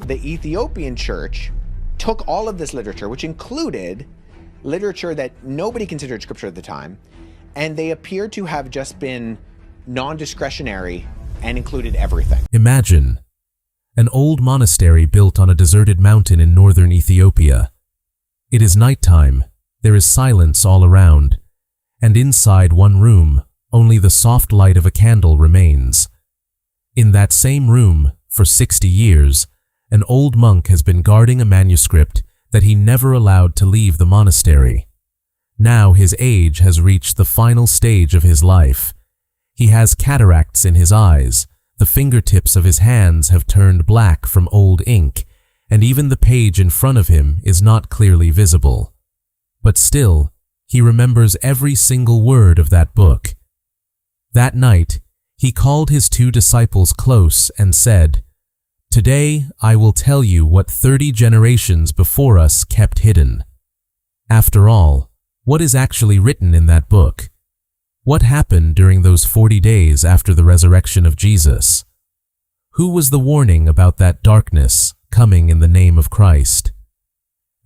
the Ethiopian church took all of this literature, which included literature that nobody considered scripture at the time, and they appear to have just been non-discretionary and included everything. Imagine an old monastery built on a deserted mountain in northern Ethiopia. It is nighttime, there is silence all around, and inside one room, only the soft light of a candle remains. In that same room, for 60 years, an old monk has been guarding a manuscript that he never allowed to leave the monastery. Now his age has reached the final stage of his life. He has cataracts in his eyes, the fingertips of his hands have turned black from old ink, and even the page in front of him is not clearly visible. But still, he remembers every single word of that book. That night, he called his 2 disciples close and said, "Today I will tell you what 30 generations before us kept hidden." After all, what is actually written in that book? What happened during those 40 days after the resurrection of Jesus? Who was the warning about that darkness coming in the name of Christ?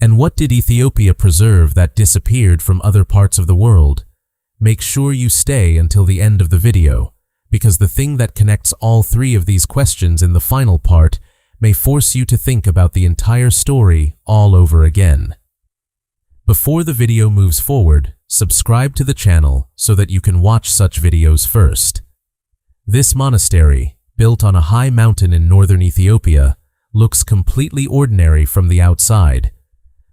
And what did Ethiopia preserve that disappeared from other parts of the world? Make sure you stay until the end of the video, because the thing that connects all 3 of these questions in the final part may force you to think about the entire story all over again. Before the video moves forward, subscribe to the channel so that you can watch such videos first. This monastery, built on a high mountain in northern Ethiopia, looks completely ordinary from the outside.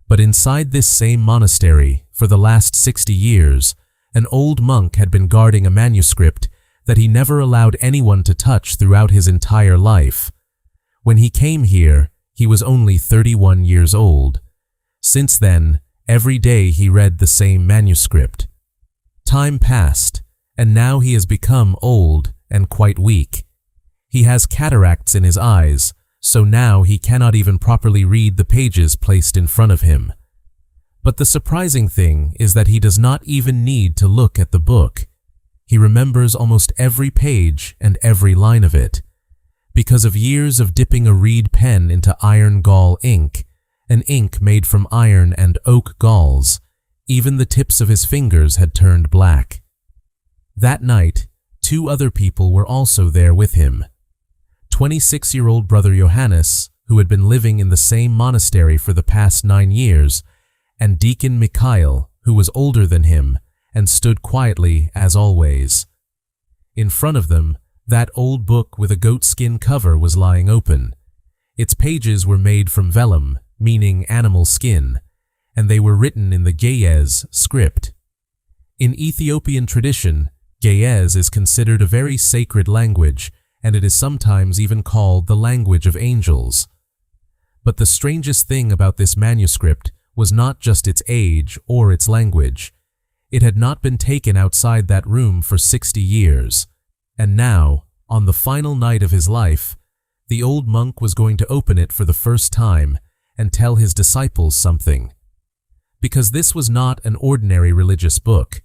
But inside this same monastery, for the last 60 years, an old monk had been guarding a manuscript that he never allowed anyone to touch throughout his entire life. When he came here, he was only 31 years old. Since then, every day he read the same manuscript. Time passed, and now he has become old and quite weak. He has cataracts in his eyes, so now he cannot even properly read the pages placed in front of him. But the surprising thing is that he does not even need to look at the book. He remembers almost every page and every line of it. Because of years of dipping a reed pen into iron gall ink, an ink made from iron and oak galls, even the tips of his fingers had turned black. That night, 2 other people were also there with him. 26-year-old brother Johannes, who had been living in the same monastery for the past 9 years, and Deacon Mikhail, who was older than him and stood quietly as always. In front of them, that old book with a goatskin cover was lying open. Its pages were made from vellum, meaning animal skin, and they were written in the Ge'ez script. In Ethiopian tradition, Ge'ez is considered a very sacred language, and it is sometimes even called the language of angels. But the strangest thing about this manuscript was not just its age or its language. It had not been taken outside that room for 60 years, and now, on the final night of his life, the old monk was going to open it for the first time and tell his disciples something. Because this was not an ordinary religious book.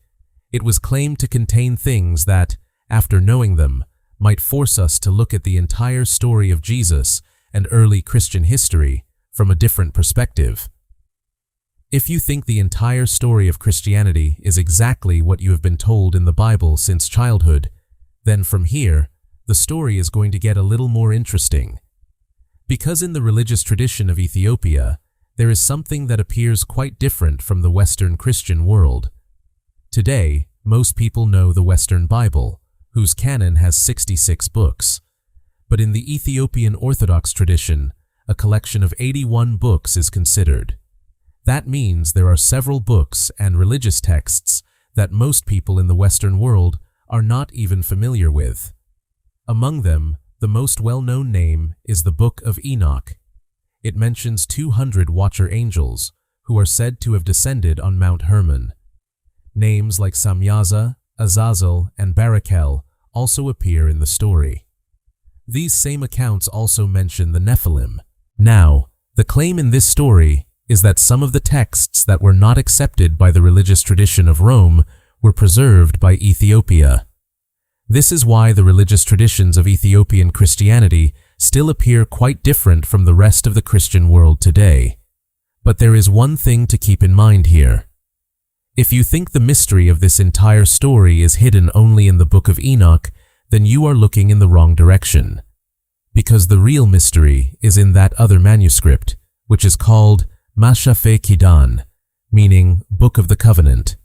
It was claimed to contain things that, after knowing them, might force us to look at the entire story of Jesus and early Christian history from a different perspective. If you think the entire story of Christianity is exactly what you have been told in the Bible since childhood, then from here, the story is going to get a little more interesting. Because in the religious tradition of Ethiopia, there is something that appears quite different from the Western Christian world. Today, most people know the Western Bible, whose canon has 66 books. But in the Ethiopian Orthodox tradition, a collection of 81 books is considered. That means there are several books and religious texts that most people in the Western world are not even familiar with. Among them, the most well-known name is the Book of Enoch. It mentions 200 watcher angels who are said to have descended on Mount Hermon. Names like Samyaza, Azazel, and Barakel also appear in the story. These same accounts also mention the Nephilim. Now, the claim in this story is that some of the texts that were not accepted by the religious tradition of Rome were preserved by Ethiopia. This is why the religious traditions of Ethiopian Christianity still appear quite different from the rest of the Christian world today. But there is one thing to keep in mind here. If you think the mystery of this entire story is hidden only in the Book of Enoch, then you are looking in the wrong direction. Because the real mystery is in that other manuscript, which is called Mashafe Kidan, meaning Book of the Covenant.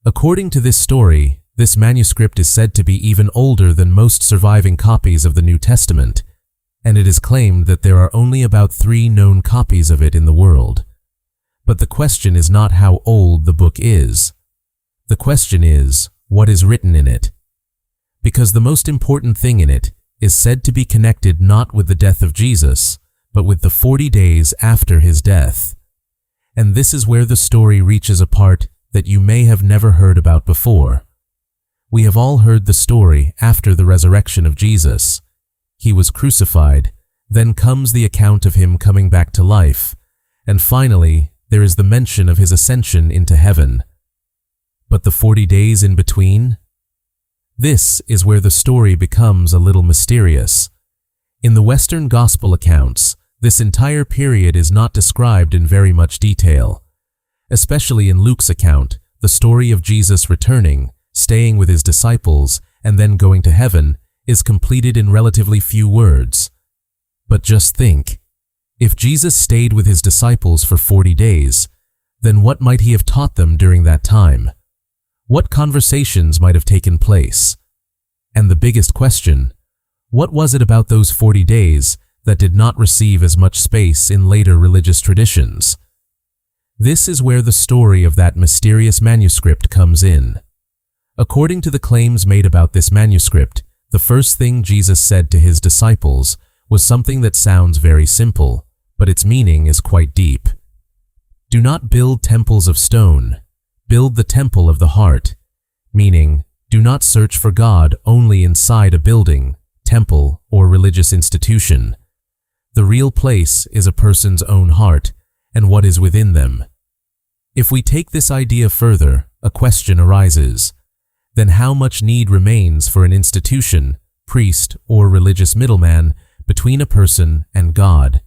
According to this story, this manuscript is said to be even older than most surviving copies of the New Testament, and it is claimed that there are only about 3 known copies of it in the world. But the question is not how old the book is. The question is, what is written in it? Because the most important thing in it is said to be connected not with the death of Jesus, but with the 40 days after his death. And this is where the story reaches a part that you may have never heard about before. We have all heard the story after the resurrection of Jesus. He was crucified, then comes the account of him coming back to life, and finally there is the mention of his ascension into heaven. But the 40 days in between? This is where the story becomes a little mysterious. In the Western Gospel accounts, this entire period is not described in very much detail. Especially in Luke's account, the story of Jesus returning, staying with his disciples, and then going to heaven is completed in relatively few words. But just think, if Jesus stayed with his disciples for 40 days, then what might he have taught them during that time? What conversations might have taken place? And the biggest question, what was it about those 40 days that did not receive as much space in later religious traditions? This is where the story of that mysterious manuscript comes in. According to the claims made about this manuscript, the first thing Jesus said to his disciples was something that sounds very simple, but its meaning is quite deep. Do not build temples of stone, build the temple of the heart, meaning, do not search for God only inside a building, temple, or religious institution. The real place is a person's own heart and what is within them. If we take this idea further, a question arises. Then how much need remains for an institution, priest, or religious middleman between a person and God?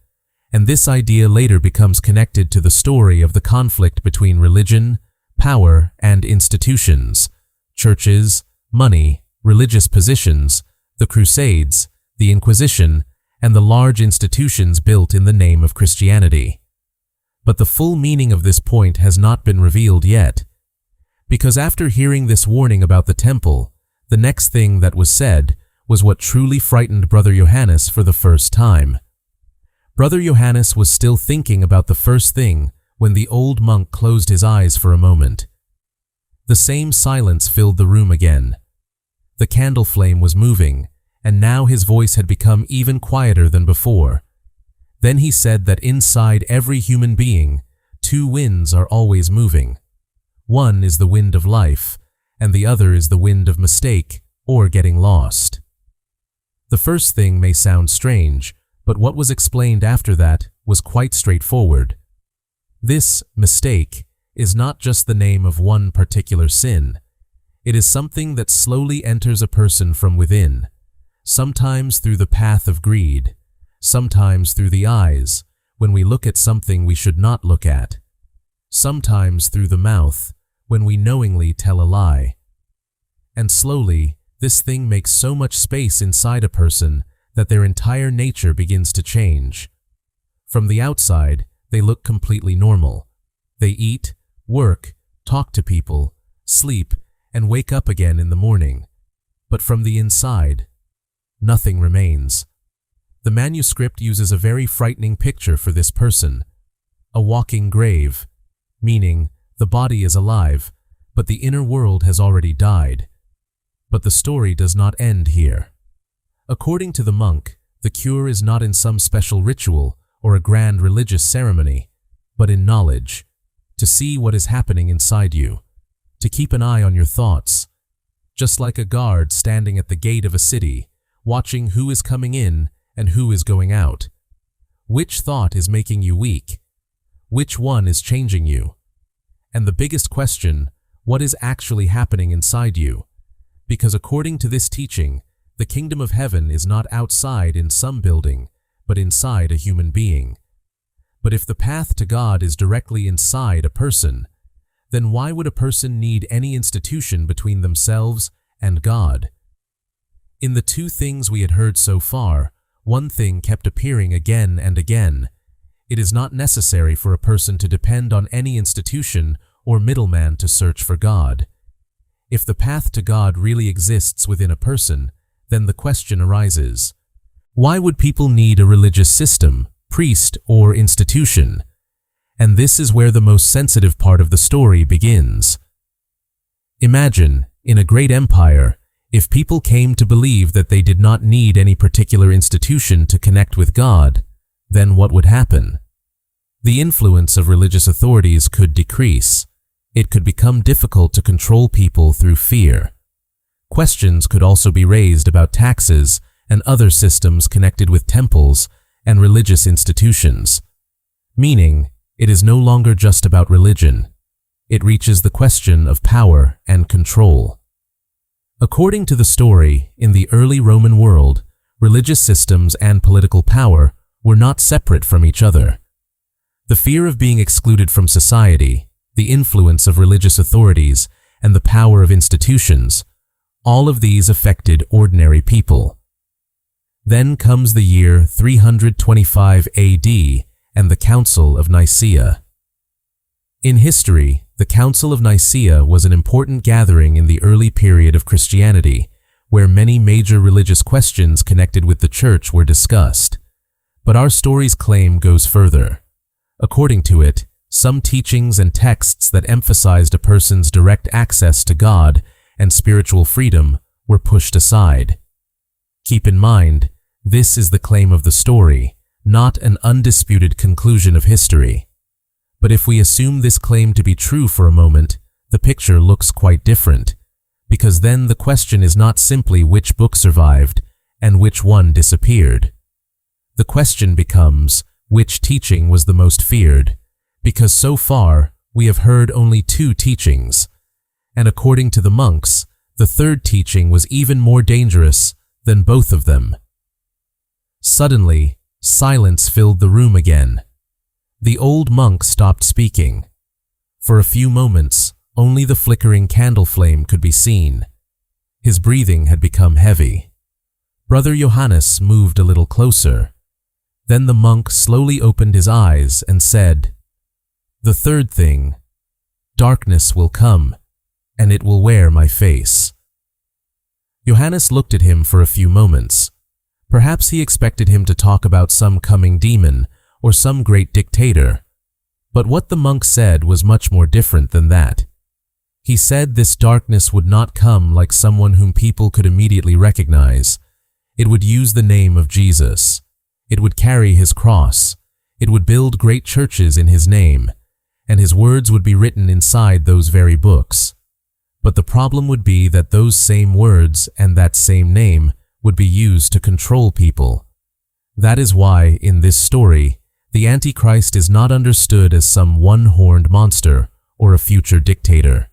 And this idea later becomes connected to the story of the conflict between religion, power, and institutions, churches, money, religious positions, the Crusades, the Inquisition, and the large institutions built in the name of Christianity. But the full meaning of this point has not been revealed yet. Because after hearing this warning about the temple, the next thing that was said was what truly frightened Brother Johannes for the first time. Brother Johannes was still thinking about the first thing when the old monk closed his eyes for a moment. The same silence filled the room again. The candle flame was moving, and now his voice had become even quieter than before. Then he said that inside every human being, 2 winds are always moving. One is the wind of life, and the other is the wind of mistake or getting lost. The first thing may sound strange, but what was explained after that was quite straightforward. This mistake is not just the name of one particular sin. It is something that slowly enters a person from within, sometimes through the path of greed, sometimes through the eyes, when we look at something we should not look at, sometimes through the mouth, when we knowingly tell a lie. And slowly, this thing makes so much space inside a person that their entire nature begins to change. From the outside, they look completely normal. They eat, work, talk to people, sleep, and wake up again in the morning. But from the inside, nothing remains. The manuscript uses a very frightening picture for this person. A walking grave, meaning the body is alive, but the inner world has already died. But the story does not end here. According to the monk, the cure is not in some special ritual or a grand religious ceremony, but in knowledge, to see what is happening inside you, to keep an eye on your thoughts, just like a guard standing at the gate of a city, watching who is coming in and who is going out. Which thought is making you weak? Which one is changing you? And the biggest question, what is actually happening inside you? Because according to this teaching, The kingdom of heaven is not outside in some building, but inside a human being. But if the path to God is directly inside a person, then why would a person need any institution between themselves and God? In the two things we had heard so far, one thing kept appearing again and again. It is not necessary for a person to depend on any institution or middleman to search for God. If the path to God really exists within a person, then the question arises, why would people need a religious system, priest, or institution? And this is where the most sensitive part of the story begins. Imagine, in a great empire, if people came to believe that they did not need any particular institution to connect with God, then what would happen? The influence of religious authorities could decrease. It could become difficult to control people through fear. Questions could also be raised about taxes and other systems connected with temples and religious institutions. Meaning, it is no longer just about religion. It reaches the question of power and control. According to the story, in the early Roman world, religious systems and political power were not separate from each other. The fear of being excluded from society, the influence of religious authorities, and the power of institutions, all of these affected ordinary people. Then comes the year 325 AD and the Council of Nicaea. In history, the Council of Nicaea was an important gathering in the early period of Christianity, where many major religious questions connected with the church were discussed. But our story's claim goes further. According to it, some teachings and texts that emphasized a person's direct access to God and spiritual freedom were pushed aside. Keep in mind, this is the claim of the story, not an undisputed conclusion of history. But if we assume this claim to be true for a moment, the picture looks quite different, because then the question is not simply which book survived and which one disappeared. The question becomes, which teaching was the most feared? Because so far, we have heard only two teachings, and according to the monks, the third teaching was even more dangerous than both of them. Suddenly, silence filled the room again. The old monk stopped speaking. For a few moments, only the flickering candle flame could be seen. His breathing had become heavy. Brother Johannes moved a little closer. Then the monk slowly opened his eyes and said, "The third thing, darkness will come, and it will wear my face." Johannes looked at him for a few moments. Perhaps he expected him to talk about some coming demon or some great dictator. But what the monk said was much more different than that. He said this darkness would not come like someone whom people could immediately recognize. It would use the name of Jesus. It would carry his cross. It would build great churches in his name, and his words would be written inside those very books. But the problem would be that those same words and that same name would be used to control people. That is why, in this story, the Antichrist is not understood as some one-horned monster or a future dictator.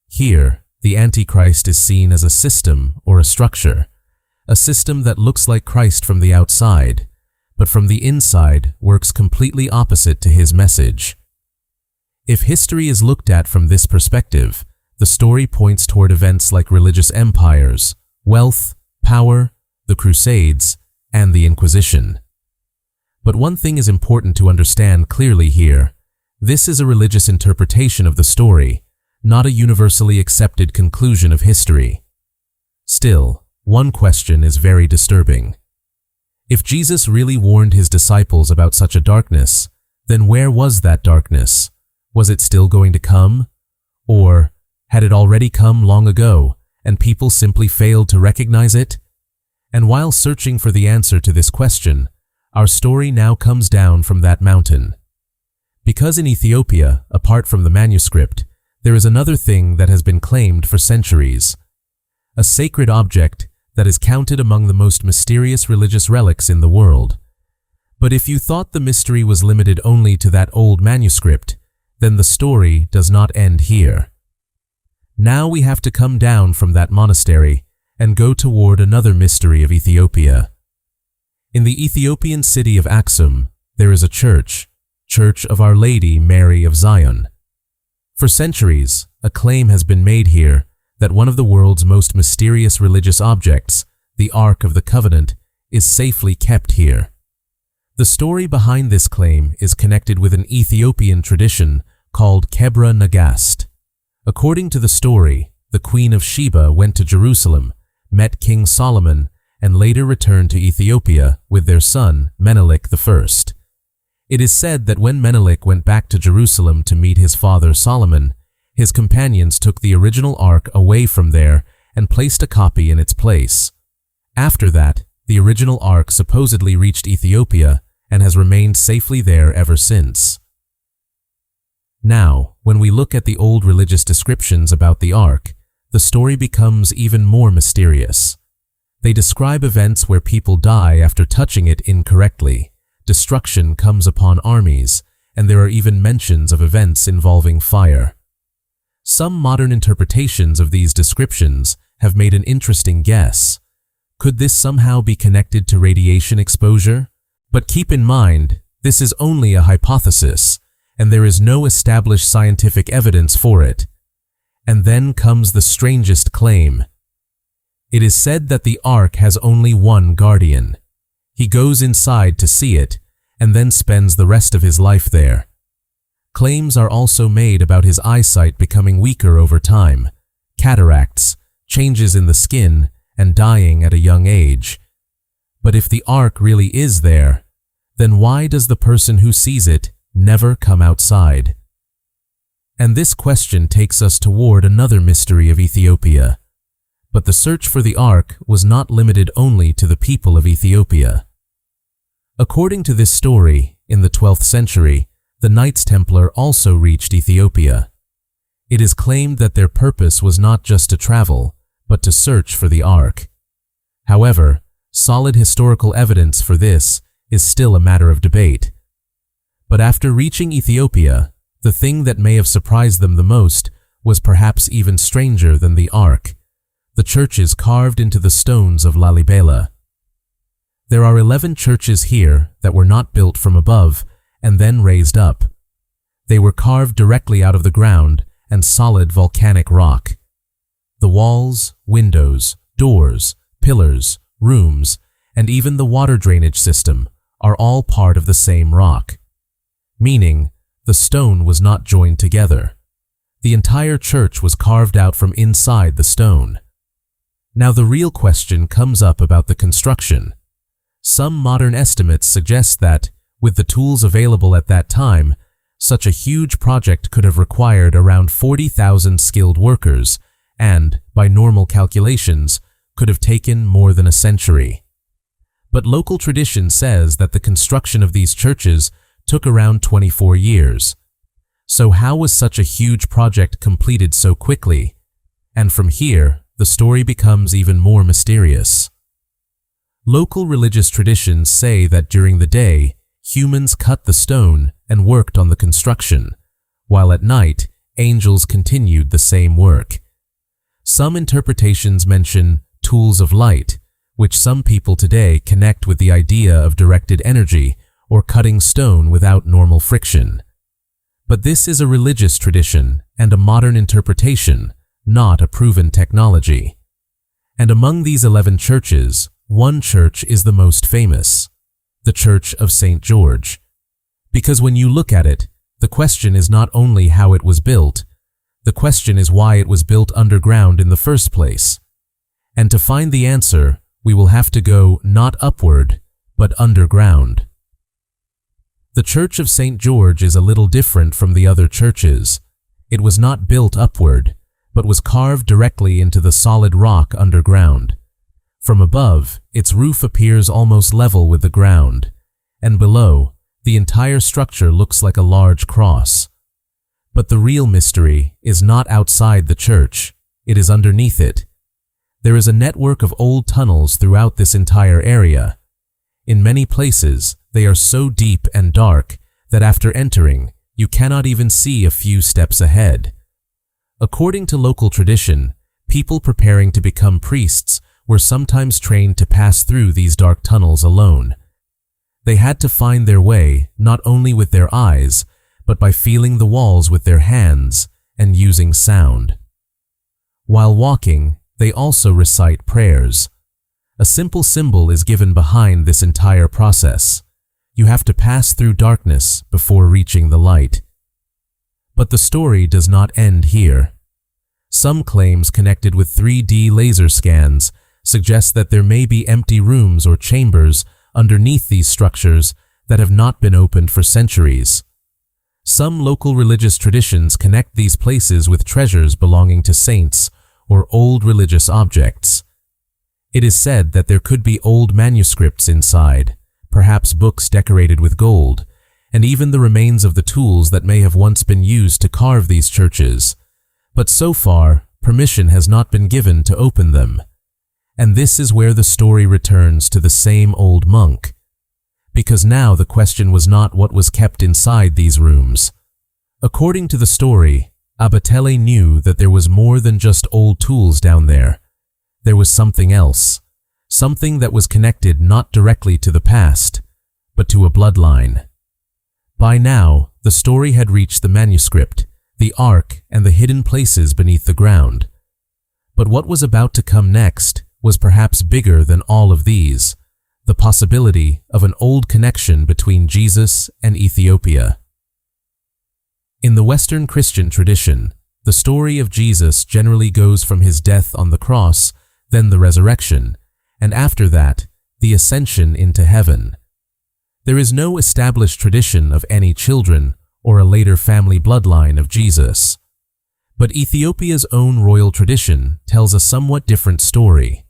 Here, the Antichrist is seen as a system or a structure, a system that looks like Christ from the outside, but from the inside works completely opposite to his message. If history is looked at from this perspective, the story points toward events like religious empires, wealth, power, the Crusades, and the Inquisition. But one thing is important to understand clearly here. This is a religious interpretation of the story, not a universally accepted conclusion of history. Still, one question is very disturbing. If Jesus really warned his disciples about such a darkness, then where was that darkness? Was it still going to come? Or had it already come long ago, and people simply failed to recognize it? And while searching for the answer to this question, our story now comes down from that mountain. Because in Ethiopia, apart from the manuscript, there is another thing that has been claimed for centuries. A sacred object that is counted among the most mysterious religious relics in the world. But if you thought the mystery was limited only to that old manuscript, then the story does not end here. Now we have to come down from that monastery and go toward another mystery of Ethiopia. In the Ethiopian city of Aksum, there is a church, Church of Our Lady Mary of Zion. For centuries, a claim has been made here that one of the world's most mysterious religious objects, the Ark of the Covenant, is safely kept here. The story behind this claim is connected with an Ethiopian tradition called Kebra Nagast. According to the story, the Queen of Sheba went to Jerusalem, met King Solomon, and later returned to Ethiopia with their son Menelik I. It is said that when Menelik went back to Jerusalem to meet his father Solomon, his companions took the original ark away from there and placed a copy in its place. After that, the original ark supposedly reached Ethiopia and has remained safely there ever since. Now, when we look at the old religious descriptions about the ark, the story becomes even more mysterious. They describe events where people die after touching it incorrectly, destruction comes upon armies, and there are even mentions of events involving fire. Some modern interpretations of these descriptions have made an interesting guess. Could this somehow be connected to radiation exposure? But keep in mind, this is only a hypothesis, and there is no established scientific evidence for it. And then comes the strangest claim. It is said that the ark has only one guardian. He goes inside to see it, and then spends the rest of his life there. Claims are also made about his eyesight becoming weaker over time, cataracts, changes in the skin, and dying at a young age. But if the ark really is there, then why does the person who sees it never come outside? And this question takes us toward another mystery of Ethiopia. But the search for the ark was not limited only to the people of Ethiopia. According to this story, in the 12th century, the Knights Templar also reached Ethiopia. It is claimed that their purpose was not just to travel, but to search for the ark. However, solid historical evidence for this is still a matter of debate. But after reaching Ethiopia, the thing that may have surprised them the most was perhaps even stranger than the ark: the churches carved into the stones of Lalibela. There are 11 churches here that were not built from above and then raised up. They were carved directly out of the ground and solid volcanic rock. The walls, windows, doors, pillars, rooms, and even the water drainage system are all part of the same rock, meaning the stone was not joined together. The entire church was carved out from inside the stone. Now the real question comes up about the construction. Some modern estimates suggest that, with the tools available at that time, such a huge project could have required around 40,000 skilled workers and, by normal calculations, could have taken more than a century. But local tradition says that the construction of these churches took around 24 years. So how was such a huge project completed so quickly? And from here, the story becomes even more mysterious. Local religious traditions say that during the day, humans cut the stone and worked on the construction, while at night, angels continued the same work. Some interpretations mention tools of light, which some people today connect with the idea of directed energy or cutting stone without normal friction. But this is a religious tradition and a modern interpretation, not a proven technology. And among these 11 churches, one church is the most famous, the Church of St. George. Because when you look at it, the question is not only how it was built, the question is why it was built underground in the first place. And to find the answer, we will have to go not upward, but underground. The Church of St. George is a little different from the other churches. It was not built upward, but was carved directly into the solid rock underground. From above, its roof appears almost level with the ground, and below, the entire structure looks like a large cross. But the real mystery is not outside the church, it is underneath it. There is a network of old tunnels throughout this entire area. In many places, they are so deep and dark that after entering, you cannot even see a few steps ahead. According to local tradition, people preparing to become priests were sometimes trained to pass through these dark tunnels alone. They had to find their way not only with their eyes, but by feeling the walls with their hands and using sound. While walking, they also recite prayers. A simple symbol is given behind this entire process. You have to pass through darkness before reaching the light. But the story does not end here. Some claims connected with 3D laser scans suggest that there may be empty rooms or chambers underneath these structures that have not been opened for centuries. Some local religious traditions connect these places with treasures belonging to saints or old religious objects. It is said that there could be old manuscripts inside, perhaps books decorated with gold, and even the remains of the tools that may have once been used to carve these churches. But so far, permission has not been given to open them. And this is where the story returns to the same old monk. Because now the question was not what was kept inside these rooms. According to the story, Abatele knew that there was more than just old tools down there. There was something else, something that was connected not directly to the past, but to a bloodline. By now, the story had reached the manuscript, the ark, and the hidden places beneath the ground. But what was about to come next was perhaps bigger than all of these, the possibility of an old connection between Jesus and Ethiopia. In the Western Christian tradition, the story of Jesus generally goes from his death on the cross, then the resurrection, and after that, the ascension into heaven. There is no established tradition of any children or a later family bloodline of Jesus. But Ethiopia's own royal tradition tells a somewhat different story.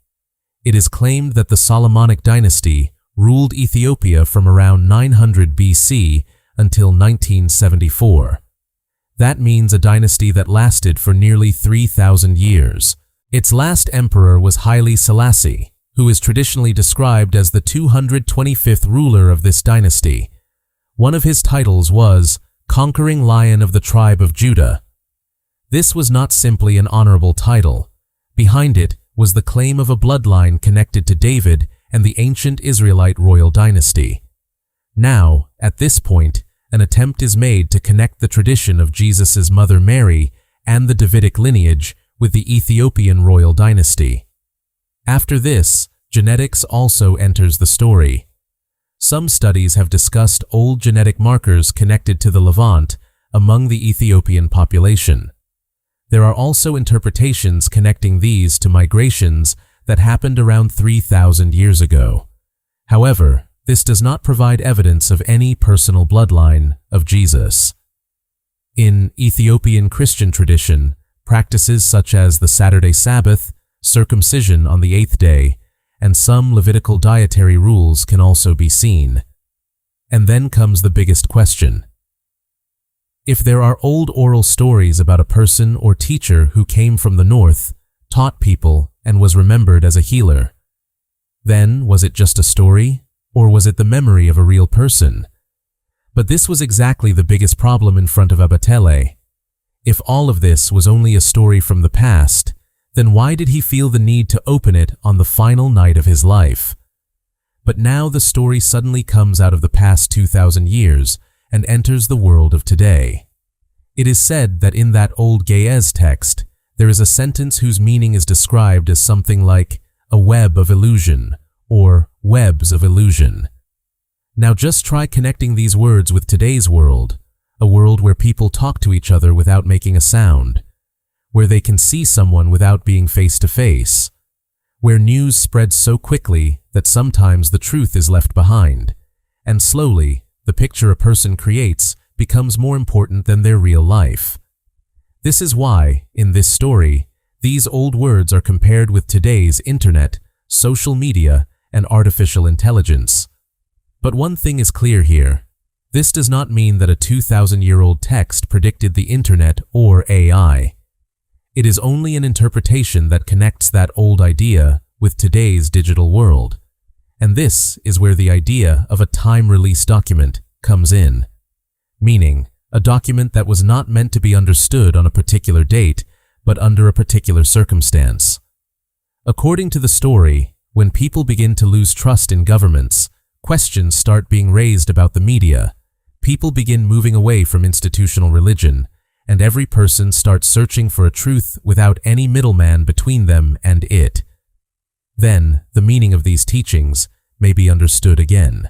It is claimed that the Solomonic dynasty ruled Ethiopia from around 900 BC until 1974. That means a dynasty that lasted for nearly 3,000 years. Its last emperor was Haile Selassie, who is traditionally described as the 225th ruler of this dynasty. One of his titles was Conquering Lion of the Tribe of Judah. This was not simply an honorable title. Behind it was the claim of a bloodline connected to David and the ancient Israelite royal dynasty. Now, at this point, an attempt is made to connect the tradition of Jesus' mother Mary and the Davidic lineage with the Ethiopian royal dynasty. After this, genetics also enters the story. Some studies have discussed old genetic markers connected to the Levant among the Ethiopian population. There are also interpretations connecting these to migrations that happened around 3,000 years ago. However, this does not provide evidence of any personal bloodline of Jesus. In Ethiopian Christian tradition, practices such as the Saturday Sabbath, circumcision on the 8th day, and some Levitical dietary rules can also be seen. And then comes the biggest question. If there are old oral stories about a person or teacher who came from the north, taught people, and was remembered as a healer, then was it just a story, or was it the memory of a real person? But this was exactly the biggest problem in front of Abatele. If all of this was only a story from the past, then why did he feel the need to open it on the final night of his life? But now the story suddenly comes out of the past 2,000 years and enters the world of today. It is said that in that old Ge'ez text, there is a sentence whose meaning is described as something like a web of illusion or webs of illusion. Now just try connecting these words with today's world, a world where people talk to each other without making a sound, where they can see someone without being face to face, where news spreads so quickly that sometimes the truth is left behind, and slowly the picture a person creates becomes more important than their real life. This is why, in this story, these old words are compared with today's internet, social media, and artificial intelligence. But one thing is clear here. This does not mean that a 2,000-year-old text predicted the internet or AI. It is only an interpretation that connects that old idea with today's digital world. And this is where the idea of a time-release document comes in. Meaning, a document that was not meant to be understood on a particular date, but under a particular circumstance. According to the story, when people begin to lose trust in governments, questions start being raised about the media, people begin moving away from institutional religion, and every person starts searching for a truth without any middleman between them and it. Then, the meaning of these teachings may be understood again.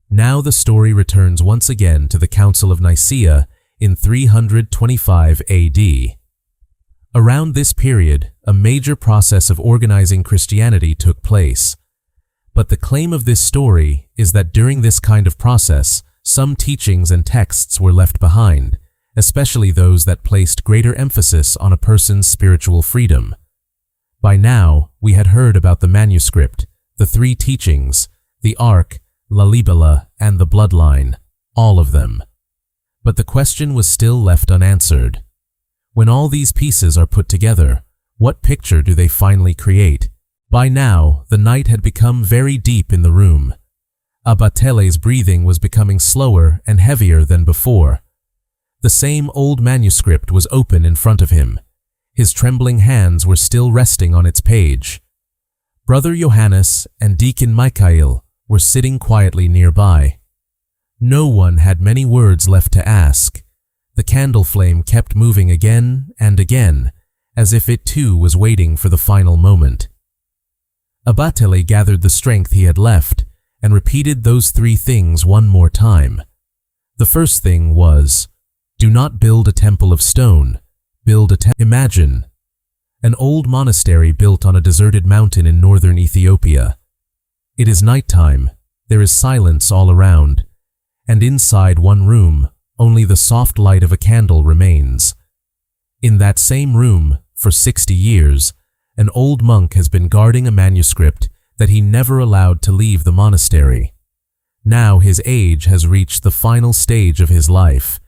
Now the story returns once again to the Council of Nicaea in 325 AD. Around this period, a major process of organizing Christianity took place. But the claim of this story is that during this kind of process, some teachings and texts were left behind, especially those that placed greater emphasis on a person's spiritual freedom. By now, we had heard about the Manuscript, the 3 teachings, the Ark, Lalibela, and the Bloodline, all of them. But the question was still left unanswered. When all these pieces are put together, what picture do they finally create? By now, the night had become very deep in the room. Abatele's breathing was becoming slower and heavier than before. The same old manuscript was open in front of him. His trembling hands were still resting on its page. Brother Johannes and Deacon Michael were sitting quietly nearby. No one had many words left to ask. The candle flame kept moving again and again, as if it too was waiting for the final moment. Abatele gathered the strength he had left and repeated those 3 things one more time. The first thing was, do not build a temple of stone, build a temple. Imagine an old monastery built on a deserted mountain in northern Ethiopia. It is nighttime, there is silence all around, and inside one room, only the soft light of a candle remains. In that same room, for 60 years, an old monk has been guarding a manuscript that he never allowed to leave the monastery. Now his age has reached the final stage of his life.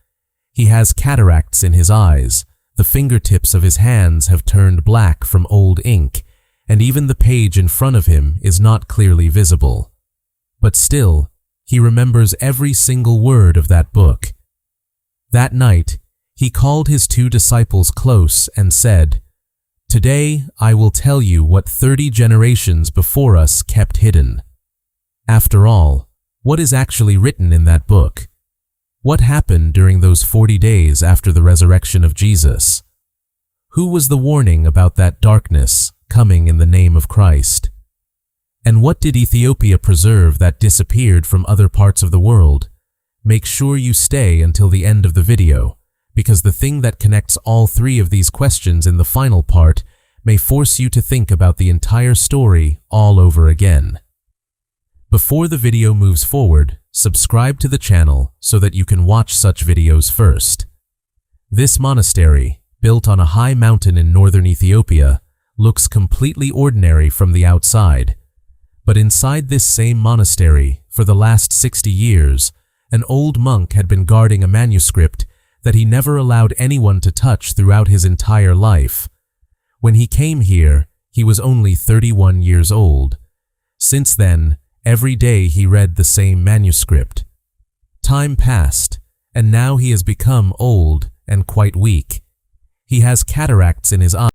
He has cataracts in his eyes, the fingertips of his hands have turned black from old ink, and even the page in front of him is not clearly visible. But still, he remembers every single word of that book. That night, he called his 2 disciples close and said, "Today I will tell you what 30 generations before us kept hidden." After all, what is actually written in that book? What happened during those 40 days after the resurrection of Jesus? Who was the warning about that darkness coming in the name of Christ? And what did Ethiopia preserve that disappeared from other parts of the world? Make sure you stay until the end of the video, because the thing that connects all 3 of these questions in the final part may force you to think about the entire story all over again. Before the video moves forward, subscribe to the channel so that you can watch such videos first. This monastery, built on a high mountain in northern Ethiopia, looks completely ordinary from the outside. But inside this same monastery, for the last 60 years, an old monk had been guarding a manuscript that he never allowed anyone to touch throughout his entire life. When he came here, he was only 31 years old. Since then, every day he read the same manuscript. Time passed, and now he has become old and quite weak. He has cataracts in his eyes.